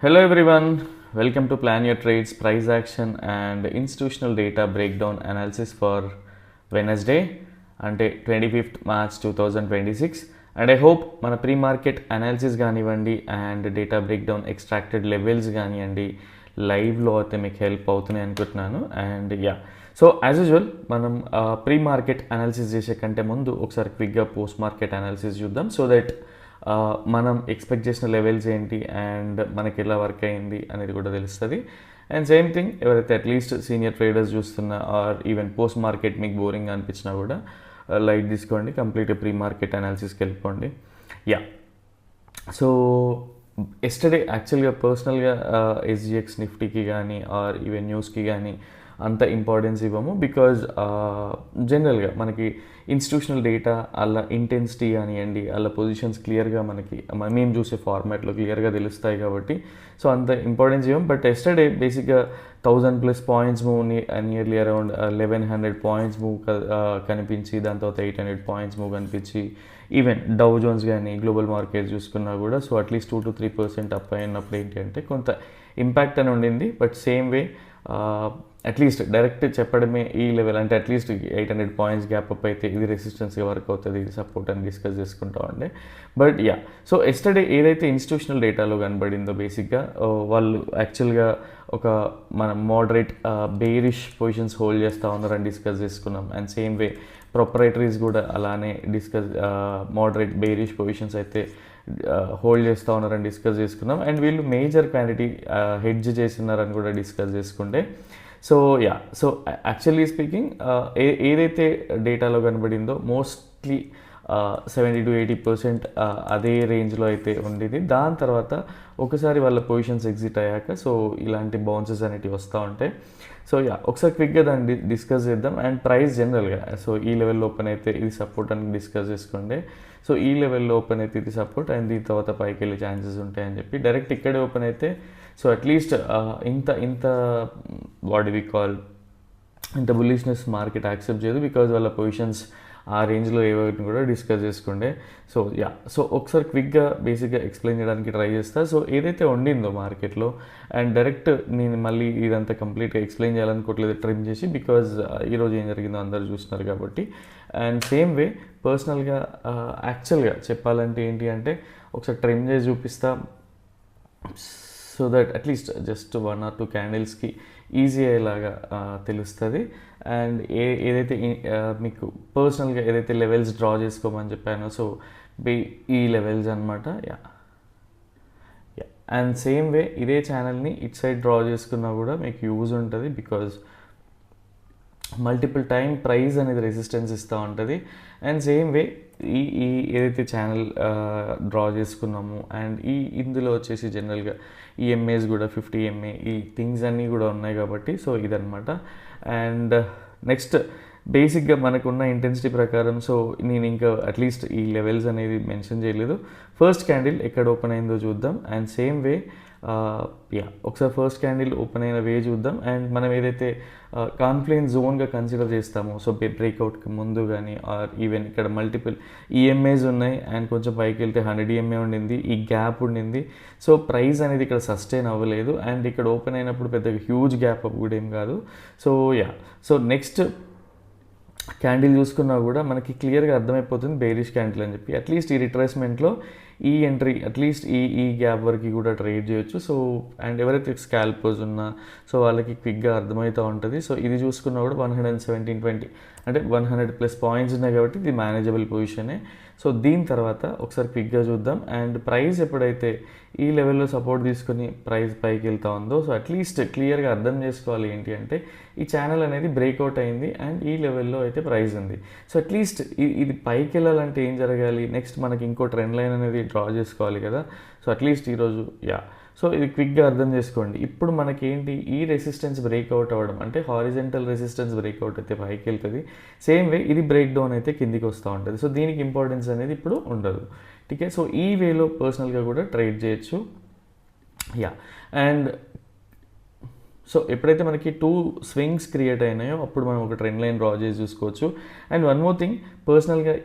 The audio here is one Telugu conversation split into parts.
Hello everyone, welcome to Plan Your Trades Price Action and Institutional Data Breakdown Analysis for Wednesday అంటే 25th March 2026 and I hope మన ప్రీ మార్కెట్ అనాలిసిస్ కానివ్వండి and data breakdown extracted levels కానివ్వండి లైవ్లో అయితే మీకు హెల్ప్ అవుతున్నాయి అనుకుంటున్నాను. అండ్ సో యాజ్ యూజువల్ మనం ప్రీ మార్కెట్ అనాలిసిస్ చేసే కంటే ముందు ఒకసారి క్విక్గా పోస్ట్ మార్కెట్ అనాలిసిస్ చూద్దాం సో దట్ మనం ఎక్స్పెక్ట్ చేసిన లెవెల్స్ ఏంటి అండ్ మనకి ఎలా వర్క్ అయింది అనేది కూడా తెలుస్తుంది. అండ్ సేమ్ థింగ్ ఎవరైతే అట్లీస్ట్ సీనియర్ ట్రేడర్స్ చూస్తున్నా ఆర్ ఈవెన్ పోస్ట్ మార్కెట్ మీకు బోరింగ్ అనిపించినా కూడా లైట్ తీసుకోండి, కంప్లీట్ ప్రీ మార్కెట్ అనాలిసిస్కి వెళ్ళిపోండి. సో ఎస్టర్డే యాక్చువల్గా పర్సనల్గా ఎస్జిఎక్స్ నిఫ్టీకి కానీ ఆర్ ఈవెన్ న్యూస్కి కానీ అంత ఇంపార్టెన్స్ ఇవ్వము బికాజ్ జనరల్గా మనకి ఇన్స్టిట్యూషనల్ డేటా అలా ఇంటెన్సిటీ కానివ్వండి అలా పొజిషన్స్ క్లియర్గా మనకి మేము చూసే ఫార్మాట్లో క్లియర్గా తెలుస్తాయి కాబట్టి సో అంత ఇంపార్టెన్స్ ఇవ్వం. బట్ ఎస్టర్డే బేసిక్గా 1000+ points move nearly around 1100 points move కనిపించి దాని తర్వాత 800 పాయింట్స్ మూవ్ కనిపించి ఈవెన్ డౌ జోన్స్ కానీ గ్లోబల్ మార్కెట్ చూసుకున్నా కూడా సో అట్లీస్ట్ 2-3% అప్ అయినప్పుడు ఏంటి అంటే కొంత ఇంపాక్ట్ అని ఉండింది. But same way at least direct చెప్పడమే ఈ లెవెల్ అంటే అట్లీస్ట్ 800 పాయింట్స్ గ్యాప్ అప్ అయితే ఇది రెసిస్టెన్స్గా వర్క్ అవుతుంది, ఇది సపోర్ట్ అని డిస్కస్ చేసుకుంటా ఉండే. బట్ సో ఎస్టర్డే ఏదైతే ఇన్స్టిట్యూషనల్ డేటాలో కనబడిందో బేసిక్గా వాళ్ళు యాక్చువల్గా ఒక మన మోడరేట్ బేరిష్ పొజిషన్స్ హోల్డ్ చేస్తూ ఉన్నారని డిస్కస్ చేసుకున్నాం. అండ్ సేమ్ వే ప్రొపరేటరీస్ కూడా అలానే మోడరేట్ బేరిష్ పొజిషన్స్ అయితే హోల్డ్ చేస్తూ ఉన్నారని డిస్కస్ చేసుకున్నాం. అండ్ వీళ్ళు మేజర్ క్వాంటిటీ హెడ్జ్ చేస్తున్నారని కూడా డిస్కస్ చేసుకుంటే సో యాక్చువల్లీ స్పీకింగ్ ఏదైతే డేటాలో కనబడిందో మోస్ట్లీ 70-80% అదే రేంజ్లో అయితే ఉండేది. దాని తర్వాత ఒకసారి వాళ్ళ పొజిషన్స్ ఎగ్జిట్ అయ్యాక సో ఇలాంటి బౌన్సెస్ అనేటివి వస్తూ ఉంటాయి. సో ఒకసారి క్విక్గా దాన్ని డిస్కస్ చేద్దాం. అండ్ ప్రైస్ జనరల్గా సో ఈ లెవెల్లో ఓపెన్ అయితే ఇది సపోర్ట్ అని డిస్కస్ చేసుకోండి. సో ఈ లెవెల్లో ఓపెన్ అయితే ఇది సపోర్ట్ అండ్ దీని తర్వాత పైకి వెళ్ళే ఛాన్సెస్ ఉంటాయని చెప్పి డైరెక్ట్ ఇక్కడే ఓపెన్ అయితే సో అట్లీస్ట్ ఇంత వాట్ వి కాల్ ఇంత బుల్లిష్నెస్ మార్కెట్ యాక్సెప్ట్ చేయదు బికాజ్ వాళ్ళ పొజిషన్స్ ఆ రేంజ్లో ఏవైనా కూడా డిస్కస్ చేసుకుంటే సో ఒకసారి క్విక్గా బేసిక్గా ఎక్స్ప్లెయిన్ చేయడానికి ట్రై చేస్తా. సో ఏదైతే ఉండిందో మార్కెట్లో అండ్ డైరెక్ట్ నేను మళ్ళీ ఇదంతా కంప్లీట్గా ఎక్స్ప్లెయిన్ చేయాలనుకోవట్లేదు ట్రిమ్ చేసి బికాజ్ ఈరోజు ఏం జరిగిందో అందరూ చూస్తున్నారు కాబట్టి. అండ్ సేమ్ వే పర్సనల్గా యాక్చువల్గా చెప్పాలంటే ఏంటి అంటే ఒకసారి ట్రిమ్ చేసి చూపిస్తా so that at least just 1 or 2 క్యాండిల్స్కి ఈజీ అయ్యేలాగా తెలుస్తుంది. అండ్ ఏదైతే మీకు పర్సనల్గా ఏదైతే లెవెల్స్ డ్రా చేసుకోమని చెప్పానో సో ఈ లెవెల్స్ అనమాట. అండ్ సేమ్ వే ఇదే ఛానల్ని ఇట్ సైడ్ డ్రా చేసుకున్నా కూడా మీకు యూజ్ ఉంటుంది బికాజ్ మల్టిపుల్ టైం ప్రైస్ అనేది రెసిస్టెన్స్ ఇస్తూ ఉంటుంది. అండ్ సేమ్ వే ఈ ఏదైతే ఛానల్ డ్రా చేసుకున్నామో అండ్ ఇందులో వచ్చేసి జనరల్గా ఈ ఎంఏస్ కూడా 50 MA ఈ థింగ్స్ అన్నీ కూడా ఉన్నాయి కాబట్టి సో ఇదనమాట. అండ్ నెక్స్ట్ బేసిక్గా మనకున్న ఇంటెన్సిటీ ప్రకారం సో నేను ఇంకా అట్లీస్ట్ ఈ లెవెల్స్ అనేది మెన్షన్ చేయలేదు. ఫస్ట్ క్యాండిల్ ఎక్కడ ఓపెన్ అయిందో చూద్దాం. అండ్ సేమ్ వే ఒకసారి ఫస్ట్ క్యాండిల్ ఓపెన్ అయిన వే చూద్దాం. అండ్ మనం ఏదైతే కాన్ఫ్లుయెన్స్ జోన్గా కన్సిడర్ చేస్తామో సో బ్రేక్అవుట్కి ముందు కానీ ఆర్ ఈవెన్ ఇక్కడ మల్టిపుల్ ఈఎంఏస్ ఉన్నాయి అండ్ కొంచెం పైకి వెళ్తే 100 EMA ఉండింది, ఈ గ్యాప్ ఉండింది. సో ప్రైస్ అనేది ఇక్కడ సస్టైన్ అవ్వలేదు అండ్ ఇక్కడ ఓపెన్ అయినప్పుడు పెద్దగా హ్యూజ్ గ్యాప్ అప్ కూడా ఏం కాదు. సో నెక్స్ట్ క్యాండిల్ చూసుకున్నా కూడా మనకి క్లియర్గా అర్థమైపోతుంది బేరిష్ క్యాండిల్ అని చెప్పి. అట్లీస్ట్ ఈ రిట్రేస్మెంట్లో ఈ ఎంట్రీ అట్లీస్ట్ ఈ గ్యాప్ వరకు కూడా ట్రేడ్ చేయొచ్చు. సో అండ్ ఎవరైతే స్కాల్పర్స్ ఉన్నా సో వాళ్ళకి క్విక్గా అర్థమవుతూ ఉంటుంది. సో ఇది చూసుకున్నా కూడా 117.20 అంటే 100+ పాయింట్స్ ఉన్నాయి కాబట్టి ఇది మేనేజబుల్ పొజిషనే. సో దీని తర్వాత ఒకసారి క్విక్గా చూద్దాం. అండ్ ప్రైస్ ఎప్పుడైతే ఈ లెవెల్లో సపోర్ట్ తీసుకొని ప్రైస్ పైకి వెళ్తూ ఉందో సో అట్లీస్ట్ క్లియర్గా అర్థం చేసుకోవాలి ఏంటి అంటే ఈ ఛానల్ అనేది బ్రేక్అవుట్ అయింది అండ్ ఈ లెవెల్లో అయితే ప్రైస్ ఉంది. సో అట్లీస్ట్ ఇది పైకి వెళ్ళాలంటే ఏం జరగాలి, నెక్స్ట్ మనకి ఇంకో ట్రెండ్ లైన్ అనేది డ్రా చేసుకోవాలి కదా. సో అట్లీస్ట్ ఈరోజు సో ఇది క్విక్గా అర్థం చేసుకోండి. ఇప్పుడు మనకేంటి ఈ రెసిస్టెన్స్ బ్రేక్అవుట్ అవ్వడం అంటే హారిజెంటల్ రెసిస్టెన్స్ బ్రేక్అవుట్ అయితే పైకి వెళ్తుంది, సేమ్ వే ఇది బ్రేక్ డౌన్ అయితే కిందికి వస్తూ ఉంటుంది. సో దీనికి ఇంపార్టెన్స్ అనేది ఇప్పుడు ఉండదు. ఠీకే, సో ఈ వేలో పర్సనల్గా కూడా ట్రేడ్ చేయొచ్చు. అండ్ సో ఎప్పుడైతే మనకి 2 స్వింగ్స్ క్రియేట్ అయినాయో అప్పుడు మనం ఒక ట్రెండ్ లైన్ డ్రా చేసి చూసుకోవచ్చు. అండ్ వన్ మోర్ థింగ్, పర్సనల్గా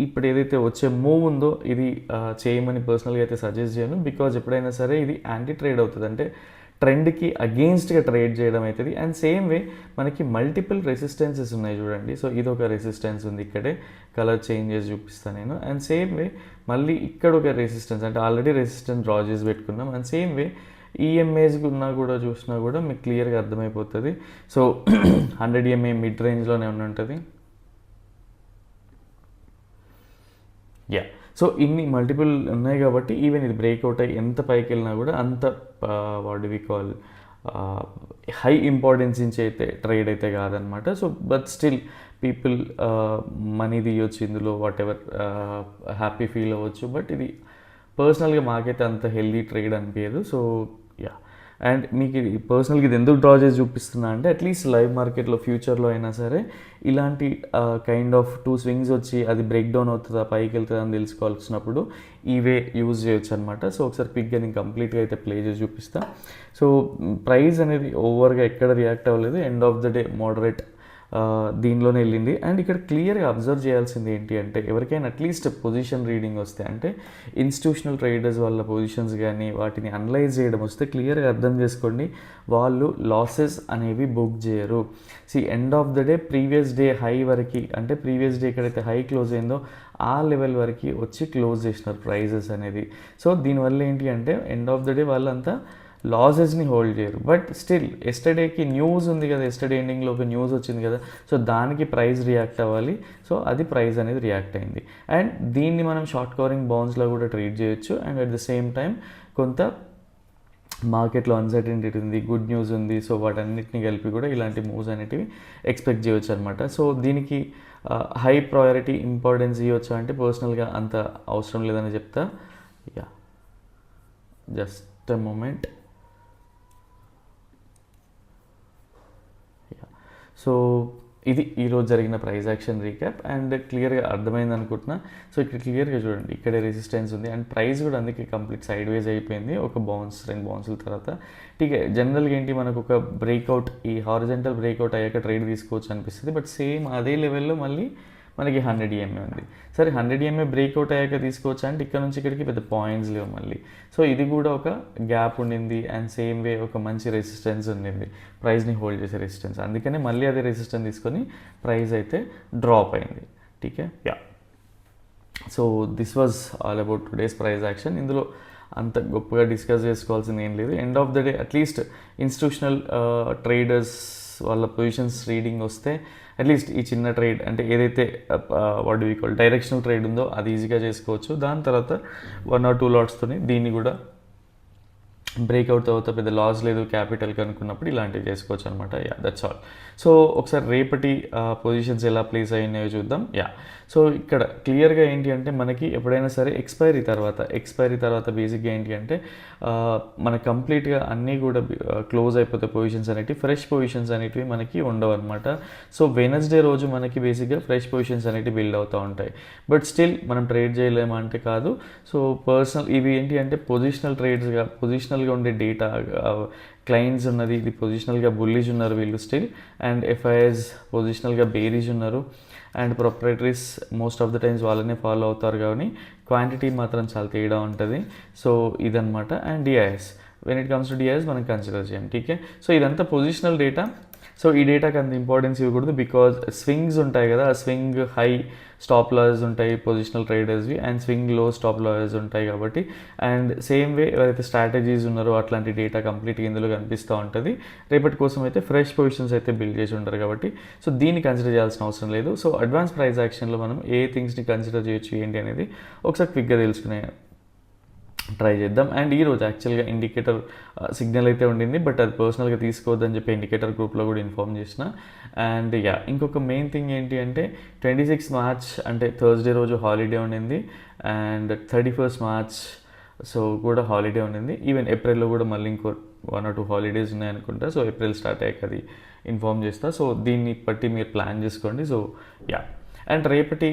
ఇప్పుడు ఏదైతే వచ్చే మూవ్ ఉందో ఇది చేయమని పర్సనల్గా అయితే సజెస్ట్ చేయను. బికాజ్ ఎప్పుడైనా సరే ఇది యాంటీ ట్రేడ్ అవుతుంది, అంటే ట్రెండ్కి అగెయిన్స్ట్గా ట్రేడ్ చేయడం అవుతుంది. అండ్ సేమ్ వే మనకి మల్టిపుల్ రెసిస్టెన్సెస్ ఉన్నాయి చూడండి. సో ఇది ఒక రెసిస్టెన్స్ ఉంది, ఇక్కడే కలర్ చేంజ్ చేసి చూపిస్తాను నేను. అండ్ సేమ్ వే మళ్ళీ ఇక్కడ ఒక రెసిస్టెన్స్, అంటే ఆల్రెడీ రెసిస్టెన్స్ డ్రా చేసి పెట్టుకున్నాం. అండ్ సేమ్ వే ఈఎంఏస్కి ఉన్నా కూడా చూసినా కూడా మీకు క్లియర్గా అర్థమైపోతుంది. సో 100 EMA మిడ్ రేంజ్లోనే ఉంటుంది. యా, సో ఇన్ని మల్టిపుల్ ఉన్నాయి కాబట్టి ఈవెన్ ఇది బ్రేక్అవుట్ అయ్యి ఎంత పైకి వెళ్ళినా కూడా అంత what we call high importance నుంచి అయితే ట్రేడ్ అయితే కాదనమాట. So but still people money తీయొచ్చు ఇందులో, వాట్ ఎవర్ హ్యాపీ ఫీల్ అవ్వచ్చు. బట్ ఇది పర్సనల్గా మాకైతే అంత హెల్దీ ట్రేడ్ అనిపించదు. సో యా, అండ్ మీకు ఇది పర్సనల్గా ఇది ఎందుకు డ్రా చేసి చూపిస్తున్నా అంటే అట్లీస్ట్ లైవ్ మార్కెట్లో ఫ్యూచర్లో అయినా సరే ఇలాంటి కైండ్ ఆఫ్ 2 స్వింగ్స్ వచ్చి అది బ్రేక్ డౌన్ అవుతుందా పైకి వెళ్తుందా అని తెలుసుకోవాల్సినప్పుడు ఇవే యూజ్ చేయొచ్చు అనమాట. సో ఒకసారి పిక్గా నేను కంప్లీట్గా అయితే ప్లే చేసి చూపిస్తా. సో ప్రైస్ అనేది ఓవర్గా ఎక్కడ రియాక్ట్ అవ్వలేదు, end of the day moderate దీనిలోనే వెళ్ళింది. అండ్ ఇక్కడ క్లియర్గా అబ్జర్వ్ చేయాల్సింది ఏంటి అంటే ఎవరికైనా అట్లీస్ట్ పొజిషన్ రీడింగ్ వస్తే, అంటే ఇన్స్టిట్యూషనల్ ట్రేడర్స్ వాళ్ళ పొజిషన్స్ కానీ వాటిని అనలైజ్ చేయడం వస్తే క్లియర్గా అర్థం చేసుకోండి, వాళ్ళు లాసెస్ అనేవి బుక్ చేయరు. End of the day previous day high వరకు, అంటే ప్రీవియస్ డే ఎక్కడైతే హై క్లోజ్ అయిందో ఆ లెవెల్ వరకు వచ్చి క్లోజ్ చేసినారు ప్రైజెస్ అనేది. సో దీనివల్ల ఏంటి అంటే ఎండ్ ఆఫ్ ద డే వాళ్ళంతా లాసెస్ని హోల్డ్ చేయరు. బట్ స్టిల్ ఎస్టర్డేకి న్యూస్ ఉంది కదా, ఎస్టర్డే ఎండింగ్లో ఒక న్యూస్ వచ్చింది కదా, సో దానికి ప్రైస్ రియాక్ట్ అవ్వాలి. సో అది ప్రైస్ అనేది రియాక్ట్ అయింది. అండ్ దీన్ని మనం షార్ట్ కవరింగ్ బౌన్స్లో కూడా ట్రేడ్ చేయొచ్చు. And at the same time కొంత మార్కెట్లో అన్సర్టెనిటీ ఉంది, గుడ్ న్యూస్ ఉంది, సో వాటన్నిటిని కలిపి కూడా ఇలాంటి మూవ్స్ అనేటివి ఎక్స్పెక్ట్ చేయొచ్చు అనమాట. సో దీనికి హై ప్రయారిటీ ఇంపార్టెన్స్ ఇవ్వచ్చు అంటే పర్సనల్గా అంత అవసరం లేదని చెప్తా. Yeah, just a moment. So ఇది ఈరోజు జరిగిన ప్రైస్ యాక్షన్ రీక్యాప్. అండ్ క్లియర్గా అర్థమైంది అనుకుంటున్నా. సో ఇక్కడ క్లియర్గా చూడండి, ఇక్కడే రెసిస్టెన్స్ ఉంది అండ్ ప్రైస్ కూడా అందుకే కంప్లీట్ సైడ్ వేజ్ అయిపోయింది ఒక బౌన్స్, 2 బౌన్సుల తర్వాత. టీకే జనరల్గా ఏంటి మనకు ఒక బ్రేక్అవుట్, ఈ హారిజెంటల్ బ్రేక్అవుట్ అయ్యాక ట్రేడ్ తీసుకోవచ్చు అనిపిస్తుంది. బట్ సేమ్ అదే లెవెల్లో మళ్ళీ మనకి 100 EMA ఉంది. సరే 100 EMA బ్రేక్అవుట్ అయ్యాక తీసుకోవచ్చు అంటే ఇక్కడ నుంచి ఇక్కడికి పెద్ద పాయింట్స్ లేవు మళ్ళీ. సో ఇది కూడా ఒక గ్యాప్ ఉండింది. అండ్ సేమ్ వే ఒక మంచి రెసిస్టెన్స్ ఉండింది, ప్రైస్ని హోల్డ్ చేసే రెసిస్టెన్స్. అందుకనే మళ్ళీ అదే రెసిస్టెన్స్ తీసుకొని ప్రైస్ అయితే డ్రాప్ అయింది. టీకే, yeah. So this was all about today's price action. ఇందులో అంత గొప్పగా డిస్కస్ చేసుకోవాల్సింది ఏం లేదు. End of the day at least institutional traders వాళ్ళ పొజిషన్స్ రీడింగ్ వస్తే అట్లీస్ట్ ఈ చిన్న ట్రేడ్, అంటే ఏదైతే what do we call directional trade ఉందో అది ఈజీగా చేసుకోవచ్చు. దాని తర్వాత 1 or 2 లాట్స్తోని దీన్ని కూడా బ్రేక్అవుట్ తర్వాత పెద్ద లాస్ లేదు క్యాపిటల్కి అనుకున్నప్పుడు ఇలాంటివి చేసుకోవచ్చు అనమాట. Yeah, that's all. సో ఒకసారి రేపటి పొజిషన్స్ ఎలా ప్లేస్ అయినాయో చూద్దాం. యా, సో ఇక్కడ క్లియర్గా ఏంటి అంటే మనకి ఎప్పుడైనా సరే ఎక్స్పైరీ తర్వాత బేసిక్గా ఏంటి అంటే మన కంప్లీట్గా అన్నీ కూడా క్లోజ్ అయిపోతే పొజిషన్స్ అనేటివి, ఫ్రెష్ పొజిషన్స్ అనేటివి మనకి ఉండవు అనమాట. సో వెనస్డే రోజు మనకి బేసిక్గా ఫ్రెష్ పొజిషన్స్ అనేటివి బిల్డ్ అవుతూ ఉంటాయి. బట్ స్టిల్ మనం ట్రేడ్ చేయలేము అంటే కాదు. సో ఇవి ఏంటి అంటే పొజిషనల్గా ఉండే డేటా, క్లయింట్స్ ఉన్నది, ఇది పొజిషనల్గా బుల్లిష్ ఉన్నారు వీళ్ళు స్టిల్, అండ్ ఎఫ్ఐఎస్ పొజిషనల్గా బేరిష్ ఉన్నారు. And proprietaries most of the times వాళ్ళనే ఫాలో అవుతారు, కానీ క్వాంటిటీ మాత్రం చాలా తేడా ఉంటుంది. సో ఇదనమాట. And DIs, when it comes to DIs మనం కన్సిడర్ చేయం. టీకే, సో ఇదంతా పొజిషనల్ డేటా. సో ఈ డేటాకి అంత ఇంపార్టెన్స్ ఇవ్వకూడదు, బికాజ్ స్వింగ్స్ ఉంటాయి కదా, ఆ స్వింగ్ హై స్టాప్ లాస్ ఉంటాయి పొజిషనల్ ట్రేడర్స్వి, అండ్ స్వింగ్ లో స్టాప్ లాస్ ఉంటాయి కాబట్టి. అండ్ సేమ్ వే ఎవరైతే స్ట్రాటజీస్ ఉన్నారో అట్లాంటి డేటా కంప్లీట్గా ఇందులో కనిపిస్తూ ఉంటుంది. రేపటి కోసం అయితే ఫ్రెష్ పొజిషన్స్ అయితే బిల్డ్ చేసి ఉంటారు కాబట్టి సో దీన్ని కన్సిడర్ చేయాల్సిన అవసరం లేదు. సో అడ్వాన్స్ ప్రైస్ యాక్షన్లో మనం ఏ థింగ్స్ని కన్సిడర్ చేయొచ్చు ఏంటి అనేది ఒకసారి క్విక్గా తెలుసుకునే ట్రై చేద్దాం. అండ్ ఈరోజు యాక్చువల్గా ఇండికేటర్ సిగ్నల్ అయితే ఉండింది, బట్ అది పర్సనల్గా తీసుకోవద్దని చెప్పి ఇండికేటర్ గ్రూప్లో కూడా ఇన్ఫార్మ్ చేసిన. అండ్ యా, ఇంకొక మెయిన్ థింగ్ ఏంటి అంటే 26 మార్చ్ అంటే థర్స్డే రోజు హాలిడే ఉండింది, అండ్ 31st మార్చ్ సో కూడా హాలిడే ఉండింది. ఈవెన్ ఏప్రిల్లో కూడా మళ్ళీ ఇంకో 1 or 2 హాలిడేస్ ఉన్నాయనుకుంటా. సో ఏప్రిల్ స్టార్ట్ అయ్యాక అది ఇన్ఫార్మ్ చేస్తా. సో దీన్ని బట్టి మీరు ప్లాన్ చేసుకోండి. సో యా, అండ్ రేపటి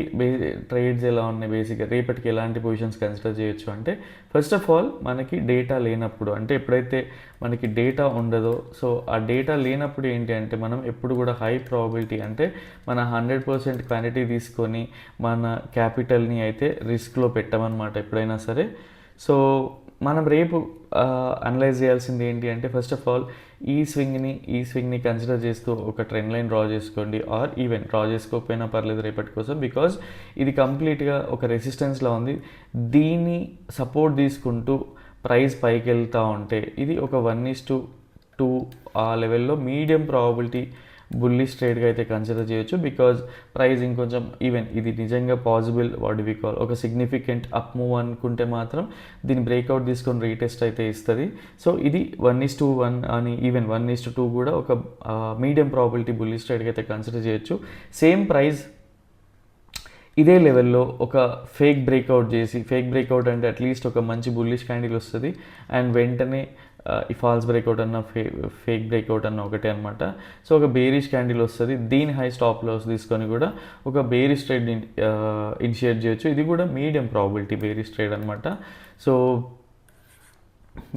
ట్రేడ్స్ ఎలా ఉన్నాయి, బేసిక్గా రేపటికి ఎలాంటి పొజిషన్స్ కన్సిడర్ చేయొచ్చు అంటే ఫస్ట్ ఆఫ్ ఆల్ మనకి డేటా లేనప్పుడు, అంటే ఎప్పుడైతే మనకి డేటా ఉండదో, సో ఆ డేటా లేనప్పుడు ఏంటి అంటే మనం ఎప్పుడు కూడా హై ప్రాబిలిటీ అంటే మన 100% క్వాంటిటీ తీసుకొని మన క్యాపిటల్ని అయితే రిస్క్లో పెట్టమన్నమాట ఎప్పుడైనా సరే. సో మనం రేపు అనలైజ్ చేయాల్సింది ఏంటి అంటే ఫస్ట్ ఆఫ్ ఆల్ ఈ స్వింగ్ని కన్సిడర్ చేస్తూ ఒక ట్రెండ్ లైన్ డ్రా చేసుకోండి, ఆర్ ఈవెన్ డ్రా చేసుకోకపోయినా పర్లేదు రేపటి కోసం, బికాజ్ ఇది కంప్లీట్గా ఒక రెసిస్టెన్స్లో ఉంది. దీన్ని సపోర్ట్ తీసుకుంటూ ప్రైస్ పైకి వెళ్తూ ఉంటే ఇది ఒక 1:2 ఆ లెవెల్లో మీడియం ప్రాబబిలిటీ బుల్లిష్ ట్రేడ్గా అయితే కన్సిడర్ చేయొచ్చు. బికాజ్ ప్రైస్ ఇంకొంచెం ఈవెన్ ఇది నిజంగా పాసిబుల్ వాట్ వి కాల్ ఒక సిగ్నిఫికెంట్ అప్ మూవ్ అనుకుంటే మాత్రం దీన్ని బ్రేక్అవుట్ తీసుకొని రీటెస్ట్ అయితే ఇస్తుంది. సో ఇది 1:1 అని ఈవెన్ 1:2 కూడా ఒక మీడియం ప్రాబిలిటీ బుల్లిష్ ట్రేడ్గా అయితే కన్సిడర్ చేయొచ్చు. సేమ్ ప్రైస్ ఇదే లెవెల్లో ఒక ఫేక్ బ్రేక్అవుట్ అంటే అట్లీస్ట్ ఒక మంచి బుల్లిష్ క్యాండిల్ వస్తుంది అండ్ వెంటనే ఈ ఫాల్స్ బ్రేక్అవుట్ అన్న ఫేక్ బ్రేక్అవుట్ అన్న ఒకటే అనమాట. సో ఒక బేరిష్ క్యాండిల్ వస్తుంది, దీని హై స్టాప్ లాస్ తీసుకొని కూడా ఒక బేరిష్ ట్రేడ్ ఇనిషియేట్ చేయొచ్చు. ఇది కూడా మీడియం ప్రాబిలిటీ బేరిష్ ట్రేడ్ అనమాట. So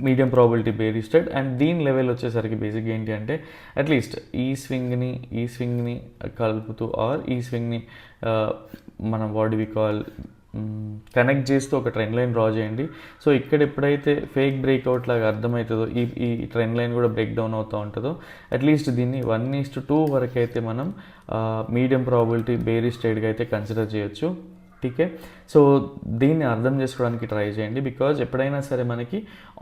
medium probability bearish trade and దీని లెవెల్ వచ్చేసరికి బేసిక్గా ఏంటి అంటే అట్లీస్ట్ ఈ స్వింగ్ని కలుపుతూ ఆర్ ఈ స్వింగ్ని మనం వాట్ వి కాల్ కనెక్ట్ చేస్తూ ఒక ట్రెండ్ లైన్ డ్రా చేయండి. సో ఇక్కడ ఎప్పుడైతే ఫేక్ బ్రేక్అవుట్ లాగా అర్థమవుతుందో ఈ ట్రెండ్ లైన్ కూడా బ్రేక్ డౌన్ అవుతూ ఉంటుందో అట్లీస్ట్ దీన్ని 1:2 వరకు అయితే మనం మీడియం ప్రాబిలిటీ బేరిష్ ట్రేడ్గా అయితే కన్సిడర్ చేయొచ్చు. టీకే, సో దీన్ని అర్థం చేసుకోవడానికి ట్రై చేయండి. బికాజ్ ఎప్పుడైనా సరే మనకి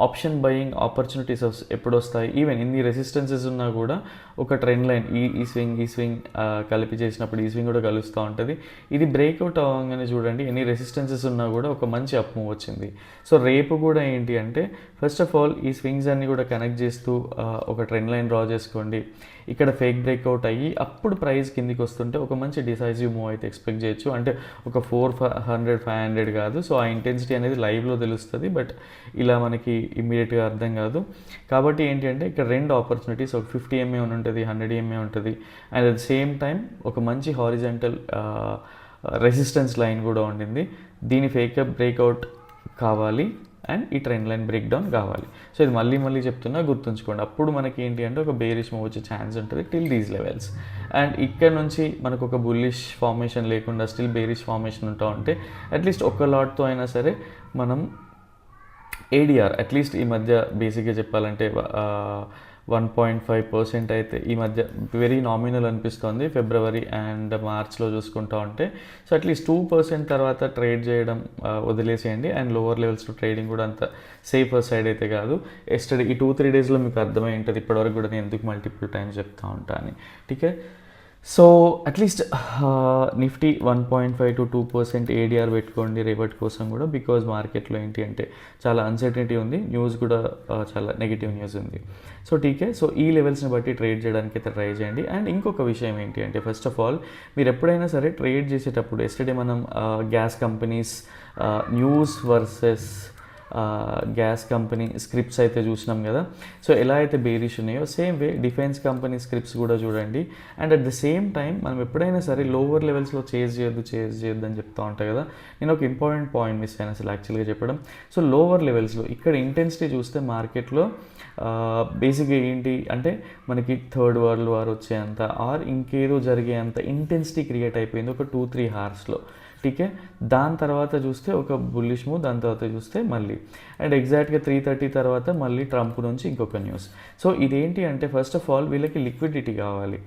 ఆప్షన్ బయింగ్ ఆపర్చునిటీస్ ఎప్పుడు వస్తాయి, ఈవెన్ ఇన్ని రెసిస్టెన్సెస్ ఉన్నా కూడా ఒక ట్రెండ్ లైన్ ఈ స్వింగ్ కలిపి చేసినప్పుడు ఈ స్వింగ్ కూడా కలుస్తూ ఉంటుంది. ఇది బ్రేక్అవుట్ అవ్వగానే చూడండి ఎన్ని రెసిస్టెన్సెస్ ఉన్నా కూడా ఒక మంచి అప్ మూవ్ వచ్చింది. సో రేపు కూడా ఏంటి అంటే ఫస్ట్ ఆఫ్ ఆల్ ఈ స్వింగ్స్ అన్ని కూడా కనెక్ట్ చేస్తూ ఒక ట్రెండ్ లైన్ డ్రా చేసుకోండి. ఇక్కడ ఫేక్ బ్రేక్అవుట్ అయ్యి అప్పుడు ప్రైస్ కిందికి వస్తుంటే ఒక మంచి డిసైసివ్ మూవ్ అయితే ఎక్స్పెక్ట్ చేయొచ్చు. అంటే ఒక 400-500 కాదు. సో ఆ ఇంటెన్సిటీ అనేది లైవ్లో తెలుస్తుంది, బట్ ఇలా మనకి ఇమ్మీడియట్గా అర్థం కాదు. కాబట్టి ఏంటి అంటే ఇక్కడ రెండు ఆపర్చునిటీస్, ఒక 50 MA ఉంటుంది, 100 MA ఉంటుంది, and at the same time ఒక మంచి హారిజంటల్ రెసిస్టెన్స్ లైన్ కూడా ఉండింది. దీని ఫేక్ బ్రేక్అవుట్ కావాలి అండ్ ఈ ట్రెండ్ లైన్ బ్రేక్ డౌన్ కావాలి. సో ఇది మళ్ళీ చెప్తున్నా, గుర్తుంచుకోండి. అప్పుడు మనకి ఏంటి అంటే ఒక బేరిష్ మూవ్ వచ్చే ఛాన్స్ ఉంటుంది టిల్ దీస్ లెవెల్స్. అండ్ ఇక్కడ నుంచి మనకు ఒక బుల్లిష్ ఫార్మేషన్ లేకుండా స్టిల్ బేరిష్ ఫార్మేషన్ ఉంటా ఉంటే అట్లీస్ట్ ఒక లాట్తో అయినా సరే మనం ఏడిఆర్ అట్లీస్ట్ ఈ మధ్య బేసిక్గా చెప్పాలంటే 1.5% అయితే ఈ మధ్య వెరీ నామినల్ అనిపిస్తుంది ఫిబ్రవరి అండ్ మార్చ్లో చూసుకుంటా ఉంటే. సో అట్లీస్ట్ 2% తర్వాత ట్రేడ్ చేయడం వదిలేసేయండి. అండ్ లోవర్ లెవెల్స్లో ట్రేడింగ్ కూడా అంత సేఫర్ సైడ్ అయితే కాదు. ఎస్టర్డే ఈ 2-3 డేస్లో మీకు అర్థమై ఉంటుంది ఇప్పటివరకు కూడా నేను ఎందుకు మల్టిపుల్ టైమ్స్ చెప్తా ఉంటాను. ఠీకే, సో అట్లీస్ట్ నిఫ్టీ 1.5-2% ఏడిఆర్ పెట్టుకోండి రేపటి కోసం కూడా. బికాజ్ మార్కెట్లో ఏంటి అంటే చాలా అన్సర్టనిటీ ఉంది, న్యూస్ కూడా చాలా నెగిటివ్ న్యూస్ ఉంది. సో టీకే, సో ఈ లెవెల్స్ని బట్టి ట్రేడ్ చేయడానికి అయితే ట్రై చేయండి. అండ్ ఇంకొక విషయం ఏంటి అంటే ఫస్ట్ ఆఫ్ ఆల్ మీరు ఎప్పుడైనా సరే ట్రేడ్ చేసేటప్పుడు ఎస్టర్డే మనం gas companies news versus gas company scripts అయితే చూసినాం కదా. సో ఎలా అయితే బేరిష్ ఉన్నాయో same way defence company scripts కూడా చూడండి. And at the same time మనం ఎప్పుడైనా సరే లోవర్ లెవెల్స్లో చేజ్ చేయొద్దు అని చెప్తా ఉంటాయి కదా. నేను ఒక ఇంపార్టెంట్ పాయింట్ మిస్ అయినా అసలు యాక్చువల్గా చెప్పడం. సో లోవర్ లెవెల్స్లో ఇక్కడ ఇంటెన్సిటీ చూస్తే మార్కెట్లో బేసిక్గా ఏంటి అంటే మనకి థర్డ్ వరల్డ్ వార్ వచ్చేంత ఆర్ ఇంకేదో జరిగేంత ఇంటెన్సిటీ క్రియేట్ అయిపోయింది ఒక 2-3 అవర్స్లో. టీకే, దాని తర్వాత చూస్తే ఒక బుల్లిష్ మూవ్, దాని తర్వాత చూస్తే మళ్ళీ అండ్ ఎగ్జాక్ట్గా 3:30 తర్వాత మళ్ళీ ట్రంప్ నుంచి ఇంకొక న్యూస్. సో ఇదేంటి అంటే ఫస్ట్ ఆఫ్ ఆల్ వీళ్ళకి లిక్విడిటీ కావాలి.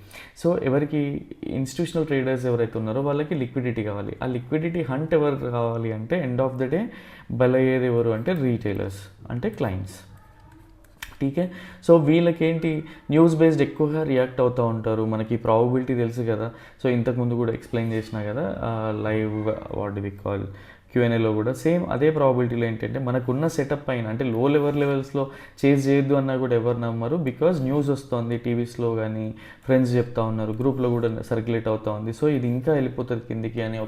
సో ఎవరికి ఇన్స్టిట్యూషనల్ ట్రేడర్స్ ఎవరైతే ఉన్నారో వాళ్ళకి లిక్విడిటీ కావాలి. ఆ లిక్విడిటీ హంట్ ఎవరు కావాలి అంటే ఎండ్ ఆఫ్ ద డే బలయ్యేది ఎవరు అంటే రీటైలర్స్, అంటే క్లయింట్స్. టీకే, సో వీళ్ళకేంటి న్యూస్ బేస్డ్ ఎక్కువగా రియాక్ట్ అవుతూ ఉంటారు. మనకి ప్రాబబిలిటీ తెలుసు కదా. సో ఇంతకుముందు కూడా ఎక్స్ప్లెయిన్ చేసినా కదా లైవ్ వాట్ వి కాల్ Q&Aలో కూడా సేమ్ అదే ప్రాబిలిటీలో ఏంటంటే మనకున్న సెటప్ పైన అంటే లో లెవెల్స్లో చేజ్ చేయొద్దు అన్నా కూడా ఎవరు నమ్మరు. బికాజ్ న్యూస్ వస్తుంది టీవీస్లో కానీ ఫ్రెండ్స్ చెప్తా ఉన్నారు, గ్రూప్లో కూడా సర్క్యులేట్ అవుతూ ఉంది. సో ఇది ఇంకా వెళ్ళిపోతుంది కిందికి అని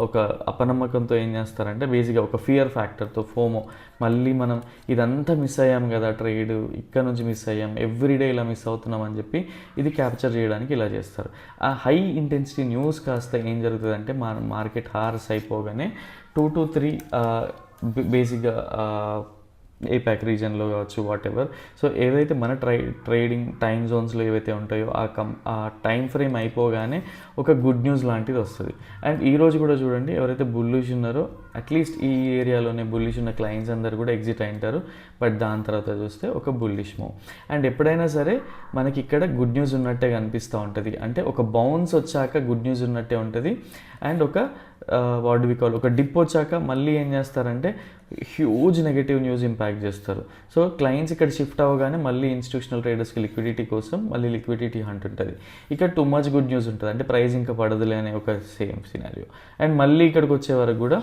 ఒక అపనమ్మకంతో ఏం చేస్తారంటే బేసిక్గా ఒక ఫియర్ ఫ్యాక్టర్తో ఫోమో, మళ్ళీ మనం ఇదంతా మిస్ అయ్యాం కదా ట్రేడ్, ఇక్కడ నుంచి మిస్ అయ్యాం, ఎవ్రీడే ఇలా మిస్ అవుతున్నాం అని చెప్పి ఇది క్యాప్చర్ చేయడానికి ఇలా చేస్తారు. ఆ హై ఇంటెన్సిటీ న్యూస్ కాస్త ఏం జరుగుతుందంటే మార్కెట్ హార్స్ అయిపోగానే 2 to 3 బేసిక్గా ఏపాక్ రీజన్లో కావచ్చు వాట్ ఎవర్, సో ఏవైతే మన ట్రేడింగ్ టైం జోన్స్లో ఏవైతే ఉంటాయో ఆ టైం ఫ్రేమ్ అయిపోగానే ఒక గుడ్ న్యూస్ లాంటిది వస్తుంది. అండ్ ఈరోజు కూడా చూడండి, ఎవరైతే బుల్లిష్ ఉన్నారో అట్లీస్ట్ ఈ ఏరియాలోనే బుల్లిష్ ఉన్న క్లయింట్స్ అందరు కూడా ఎగ్జిట్ అయింటారు. బట్ దాని తర్వాత చూస్తే ఒక బుల్లిష్ మూవ్. అండ్ ఎప్పుడైనా సరే మనకి ఇక్కడ గుడ్ న్యూస్ ఉన్నట్టే కనిపిస్తూ ఉంటుంది, అంటే ఒక బౌన్స్ వచ్చాక గుడ్ న్యూస్ ఉన్నట్టే ఉంటుంది. అండ్ ఒక వాట్ డు వి కాల్, ఒక డిప్ వచ్చాక మళ్ళీ ఏం చేస్తారంటే హ్యూజ్ నెగటివ్ న్యూస్ ఇంపాక్ట్ చేస్తారు. సో క్లయింట్స్ ఇక్కడ షిఫ్ట్ అవ్వగానే మళ్ళీ ఇన్స్టిట్యూషనల్ ట్రేడర్స్కి లిక్విడిటీ కోసం మళ్ళీ లిక్విడిటీ హంట్ ఉంటుంది. ఇక్కడ టూ మచ్ గుడ్ న్యూస్ ఉంటుంది, అంటే ప్రైస్ ఇంకా పడదులే అనే ఒక సేమ్ సినారియో. అండ్ మళ్ళీ ఇక్కడికి వచ్చే వరకు కూడా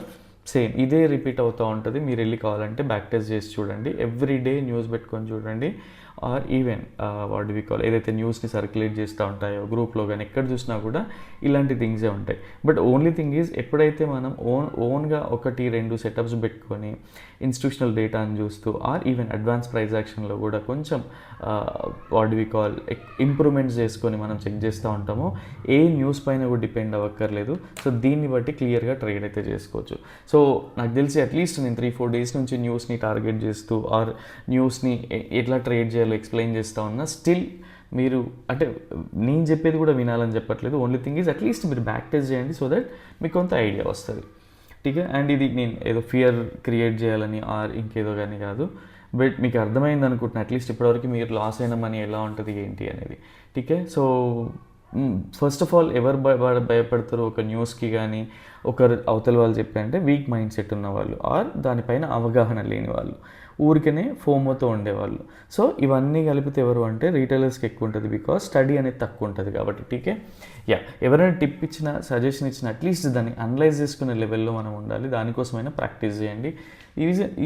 సేమ్ ఇదే రిపీట్ అవుతూ ఉంటుంది. మీరు వెళ్ళి కావాలంటే బ్యాక్ టెస్ట్ చేసి చూడండి, ఎవ్రీ డే న్యూస్ పెట్టుకొని చూడండి. Or even what do we call, ఏదైతే న్యూస్ని సర్క్యులేట్ చేస్తూ ఉంటాయో గ్రూప్లో కానీ ఎక్కడ చూసినా కూడా ఇలాంటి థింగ్సే ఉంటాయి. బట్ ఓన్లీ థింగ్ ఈజ్, ఎప్పుడైతే మనం ఓన్గా 1-2 సెటప్స్ పెట్టుకొని ఇన్స్టిట్యూషనల్ డేటాని చూస్తూ ఆర్ ఈవెన్ అడ్వాన్స్ ప్రైస్ యాక్షన్లో కూడా కొంచెం what do we call improvements చేసుకొని మనం చెక్ చేస్తూ ఉంటామో, ఏ న్యూస్ పైన కూడా డిపెండ్ అవ్వక్కర్లేదు. సో దీన్ని బట్టి క్లియర్గా ట్రేడ్ అయితే చేసుకోవచ్చు. సో నాకు తెలిసి అట్లీస్ట్ నేను 3-4 డేస్ నుంచి న్యూస్ని టార్గెట్ చేస్తూ ఆర్ న్యూస్ని ఎట్లా ట్రేడ్ చేయాలో ఎక్స్ప్లెయిన్ చేస్తూ ఉన్నా, స్టిల్ మీరు అంటే నేను చెప్పేది కూడా వినాలని చెప్పట్లేదు. ఓన్లీ థింగ్ ఈజ్ అట్లీస్ట్ మీరు బ్యాక్ టెస్ట్ చేయండి, సో దట్ మీకు కొంత ఐడియా వస్తుంది. ఠీకే. అండ్ ఇది నేను ఏదో ఫియర్ క్రియేట్ చేయాలని ఆర్ ఇంకేదో కానీ కాదు, బట్ మీకు అర్థమైంది అనుకుంటున్నా అట్లీస్ట్ ఇప్పటివరకు మీరు లాస్ అయిన మనీ ఎలా ఉంటుంది ఏంటి అనేది. ఠీకే. సో ఫస్ట్ ఆఫ్ ఆల్ ఎవరు భయపడతారు ఒక న్యూస్కి కానీ, ఒకరు అవతల వాళ్ళు చెప్పారంటే వీక్ మైండ్ సెట్ ఉన్నవాళ్ళు ఆర్ దానిపైన అవగాహన లేని వాళ్ళు, ఊరికనే ఫోమోతో ఉండేవాళ్ళు. సో ఇవన్నీ కలిపితే ఎవరు అంటే రీటైలర్స్కి ఎక్కువ ఉంటుంది, బికాస్ స్టడీ అనేది తక్కువ ఉంటుంది కాబట్టి. ఠీకే. యా, ఎవరైనా టిప్ ఇచ్చినా సజెషన్ ఇచ్చినా అట్లీస్ట్ దాన్ని అనలైజ్ చేసుకునే లెవెల్లో మనం ఉండాలి. దానికోసమైనా ప్రాక్టీస్ చేయండి.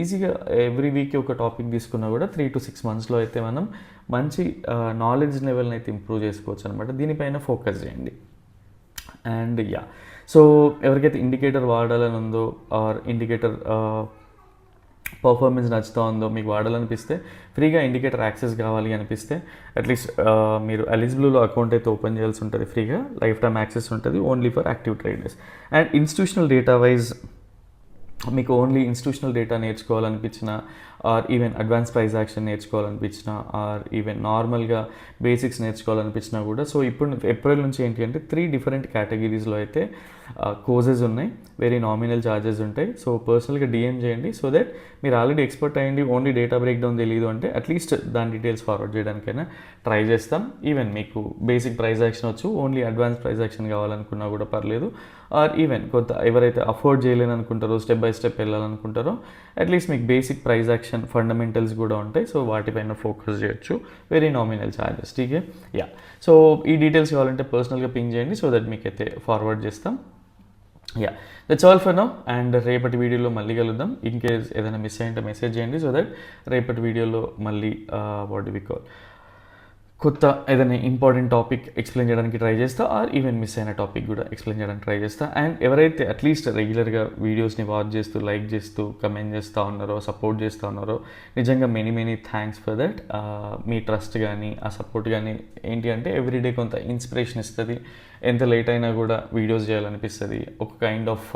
ఈజీగా ఎవ్రీ వీక్ ఒక టాపిక్ తీసుకున్నా కూడా 3 to 6 మంత్స్లో అయితే మనం మంచి నాలెడ్జ్ లెవెల్ని అయితే ఇంప్రూవ్ చేసుకోవచ్చు అనమాట. దీనిపైన ఫోకస్ చేయండి. అండ్ యా, సో ఎవరికైతే ఇండికేటర్ వాడాలని ఉందో ఆర్ ఇండికేటర్ పర్ఫార్మెన్స్ నచ్చుతూ ఉందో, మీకు వాడాలనిపిస్తే, ఫ్రీగా ఇండికేటర్ యాక్సెస్ కావాలి అనిపిస్తే అట్లీస్ట్ మీరు ఎలిజిబుల్లో అకౌంట్ అయితే ఓపెన్ చేయాల్సి ఉంటుంది. ఫ్రీగా లైఫ్ టైమ్ యాక్సెస్ ఉంటుంది, only for active traders. And institutional data wise మీకు ఓన్లీ ఇన్స్టిట్యూషనల్ డేటా నేర్చుకోవాలనిపించిన or even advance price action నేర్చుకోవాలనిపించిన ఆర్ ఈవెన్ నార్మల్గా బేసిక్స్ నేర్చుకోవాలనిపించినా కూడా, సో ఇప్పుడు ఏప్రిల్ నుంచి ఏంటి అంటే 3 డిఫరెంట్ కేటగిరీస్లో అయితే కోర్సెస్ ఉన్నాయి. వెరీ నామినల్ ఛార్జెస్ ఉంటాయి. సో పర్సనల్గా డిఎం చేయండి, సో దట్ మీరు ఆల్రెడీ ఎక్స్పర్ట్ అయ్యండి, ఓన్లీ డేటా బ్రేక్ డౌన్ తెలియదు అంటే అట్లీస్ట్ దాని డీటెయిల్స్ ఫార్వర్డ్ చేయడానికైనా ట్రై చేస్తాం. ఈవెన్ మీకు బేసిక్ ప్రైస్ యాక్షన్ వచ్చు, ఓన్లీ అడ్వాన్స్ ప్రైస్ యాక్షన్ కావాలనుకున్నా కూడా పర్లేదు. ఆర్ ఈవెన్ కొంత ఎవరైతే అఫోర్డ్ చేయలేని అనుకుంటారో, స్టెప్ బై స్టెప్ వెళ్ళాలనుకుంటారో, అట్లీస్ట్ మీకు బేసిక్ ప్రైస్ యాక్షన్ ఫండమెంటల్స్ కూడా ఉంటాయి. సో వాటిపైన ఫోకస్ చేయొచ్చు. Very nominal charges. ఠీకే. యా, సో ఈ డీటెయిల్స్ కావాలంటే పర్సనల్గా పింగ్ చేయండి, సో దట్ మీకు అయితే ఫార్వర్డ్ చేస్తాం. Yeah, that's all for now. And రేపటి వీడియోలో మళ్ళీ కలుద్దాం. ఇన్ కేస్ ఏదైనా మిస్ అయ్యింటే మెసేజ్ చేయండి, సో దట్ రేపటి వీడియోలో మళ్ళీ వాట్ డు వి కాల్ కొత్త ఏదైనా ఇంపార్టెంట్ టాపిక్ ఎక్స్ప్లెయిన్ చేయడానికి ట్రై చేస్తా, ఆర్ ఈవెన్ మిస్ అయిన టాపిక్ కూడా ఎక్స్ప్లెయిన్ చేయడానికి ట్రై చేస్తా. అండ్ ఎవరైతే అట్లీస్ట్ రెగ్యులర్గా వీడియోస్ని వాచ్ చేస్తూ, లైక్ చేస్తూ, కమెంట్ చేస్తూ ఉన్నారో, సపోర్ట్ చేస్తూ ఉన్నారో, నిజంగా many thanks for that. Me trust కానీ ఆ సపోర్ట్ కానీ ఏంటి అంటే ఎవ్రీడే కొంత ఇన్స్పిరేషన్ ఇస్తుంది. ఎంత లేట్ అయినా కూడా వీడియోస్ చేయాలనిపిస్తుంది, ఒక కైండ్ ఆఫ్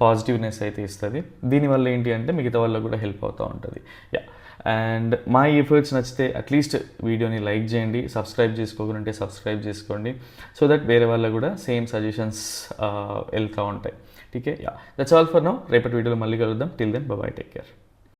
పాజిటివ్నెస్ అయితే ఇస్తుంది. దీనివల్ల ఏంటి అంటే మిగతా వాళ్ళకు కూడా హెల్ప్ అవుతూ ఉంటుంది. యా, అండ్ మా ఎఫర్ట్స్ నచ్చితే అట్లీస్ట్ వీడియోని లైక్ చేయండి, సబ్స్క్రైబ్ చేసుకోకుంటే సబ్స్క్రైబ్ చేసుకోండి, సో దట్ వేరే వాళ్ళకు కూడా సేమ్ సజెషన్స్ వెళ్తూ ఉంటాయి. ఠీకే. Yeah, that's all for now. రేపటి వీడియోలో మళ్ళీ కలుద్దాం. Till then bye, take care.